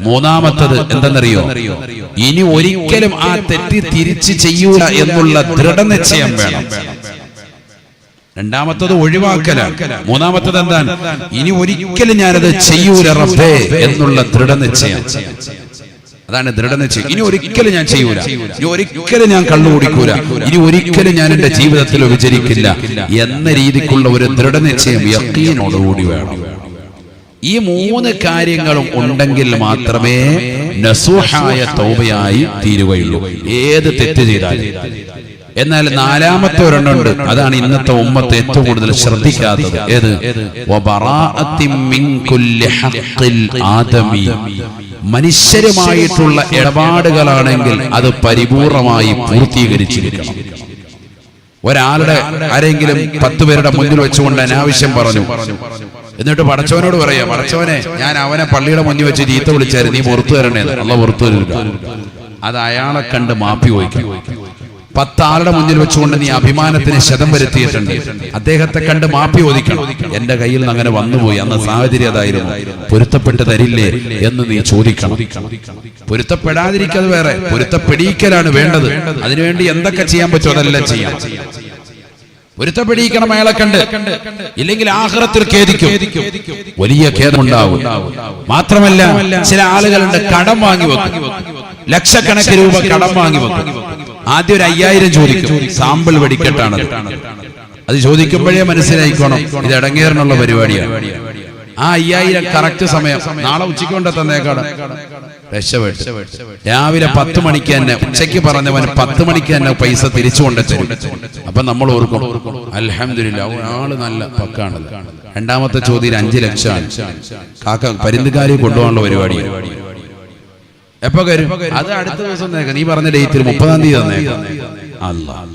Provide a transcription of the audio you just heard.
മൂന്നാമത്തത് എന്തെന്നറിയോ? ഇനി ഒരിക്കലും ആ തെറ്റ് തിരിച്ച് ചെയ്യൂല എന്നുള്ള ദൃഢനിശ്ചയം വേണം. രണ്ടാമത്തത് ഒഴിവാക്കലാണ്. മൂന്നാമത്തത് എന്താണ്? ഇനി ഒരിക്കലും ഞാനത് ചെയ്യൂല റബ്ബേ എന്നുള്ള ദൃഢനിശ്ചയം. അതാണ് ദൃഢനിശ്ചയം. ഇനി ഒരിക്കലും ഞാൻ ചെയ്യൂല, ഇനി ഒരിക്കലും ഞാൻ കള്ളു കുടിക്കൂല, ഇനി ഒരിക്കലും ഞാൻ എന്റെ ജീവിതത്തിൽ വിചരിക്കില്ല എന്ന രീതിക്കുള്ള ഒരു ദൃഢനിശ്ചയം യഖീനോടുകൂടി വേണം. ഈ മൂന്ന് കാര്യങ്ങളും ഉണ്ടെങ്കിൽ മാത്രമേ നസൂഹായ തൗബയായി തീരുകയുള്ളൂ, ഏത് തെറ്റ് ചെയ്താലും. എന്നാൽ നാലാമത്തെ ഒരെണ്ണമുണ്ട്, അതാണ് ഇന്നത്തെ ഉമ്മത്ത് ഏറ്റവും കൂടുതൽ ശ്രദ്ധിക്കാത്തത്. ഏത്? വബറാഅത്തിൻ മിൻ കുല്ലി ഹഖ്ഖിൽ ആദമി. മനുഷ്യരുമായിട്ടുള്ള ഇടപാടുകളാണെങ്കിൽ അത് പരിപൂർണമായി പൂർത്തീകരിച്ചിരിക്കണം. ഒരാളുടെ ആരെങ്കിലും 10 പേരുടെ മുന്നിൽ വെച്ചുകൊണ്ട് അനാവശ്യം പറഞ്ഞു, എന്നിട്ട് പടച്ചവനോട് പറയാ, പടച്ചവനെ ഞാൻ അവനെ പള്ളിയുടെ മുന്നിൽ വെച്ച് ചീത്ത വിളിച്ചായിരുന്നു, നീ പുറത്തു തരണേ. അല്ലാഹ് പുറത്തു തരില്ല. അത് അയാളെ കണ്ട് മാപ്പി വയ്ക്കും. 10 ആളുടെ മുന്നിൽ വെച്ചുകൊണ്ട് നീ അഭിമാനത്തിന് ക്ഷതം വരുത്തിയിട്ടുണ്ട്, അദ്ദേഹത്തെ കണ്ട് മാപ്പി ചോദിക്കണം. എന്റെ കയ്യിൽ നിന്ന് അങ്ങനെ വന്നുപോയി, അന്ന് സാഹചര്യം അതായിരുന്നു, പൊരുത്തപ്പെട്ട് തരില്ലേ എന്ന് നീ ചോദിക്കണം. പൊരുത്തപ്പെടാതിരിക്കത് വേറെ, പൊരുത്തപ്പെടിക്കലാണ് വേണ്ടത്. അതിനുവേണ്ടി എന്തൊക്കെ ചെയ്യാൻ പറ്റുമോ അതെല്ലാം ചെയ്യാം. പൊരുത്തപ്പെടിക്കണം അയാളെ കണ്ട്, ഇല്ലെങ്കിൽ ആഖിറത്തിൽ ഖേദിക്കും, വലിയ ഖേദമുണ്ടാവും. മാത്രമല്ല ചില ആളുകളുണ്ട് കടം വാങ്ങി വെക്കും, ലക്ഷക്കണക്കിന് രൂപ കടം വാങ്ങി വെക്കും. ആദ്യം ഒരു 5000 ചോദിക്കും, സാമ്പിൾ വെടിക്കെട്ടാണത്. അത് ചോദിക്കുമ്പോഴേ മനസ്സിലായിക്കോണം ഇത് ഇടങ്ങേറിനുള്ള പരിപാടിയാണ്. ആ 5000 കറക്റ്റ് സമയം നാളെ ഉച്ചയ്ക്ക് കൊണ്ട് തന്നേക്കാണ്, രക്ഷപ്പെട്ടു. രാവിലെ 10 മണിക്ക് തന്നെ, ഉച്ചയ്ക്ക് പറഞ്ഞവൻ 10 മണിക്ക് തന്നെ പൈസ തിരിച്ചു കൊണ്ടുവരും. അപ്പൊ നമ്മൾ ഓർക്കും അൽഹംദുലില്ലാഹ് ആള് നല്ല പക്കാണ്. രണ്ടാമത്തെ ചോദ്യം 5 ലക്ഷമാണ്. കാക്ക പരിന്തുകാരി കൊണ്ടുപോകാനുള്ള പരിപാടിയാണ്. എപ്പോ വരും? അത് അടുത്ത ദിവസം നീ പറഞ്ഞ ഡേറ്റിൽ 30-ാം തീയതി തന്നേക്കാം. അല്ലാഹ്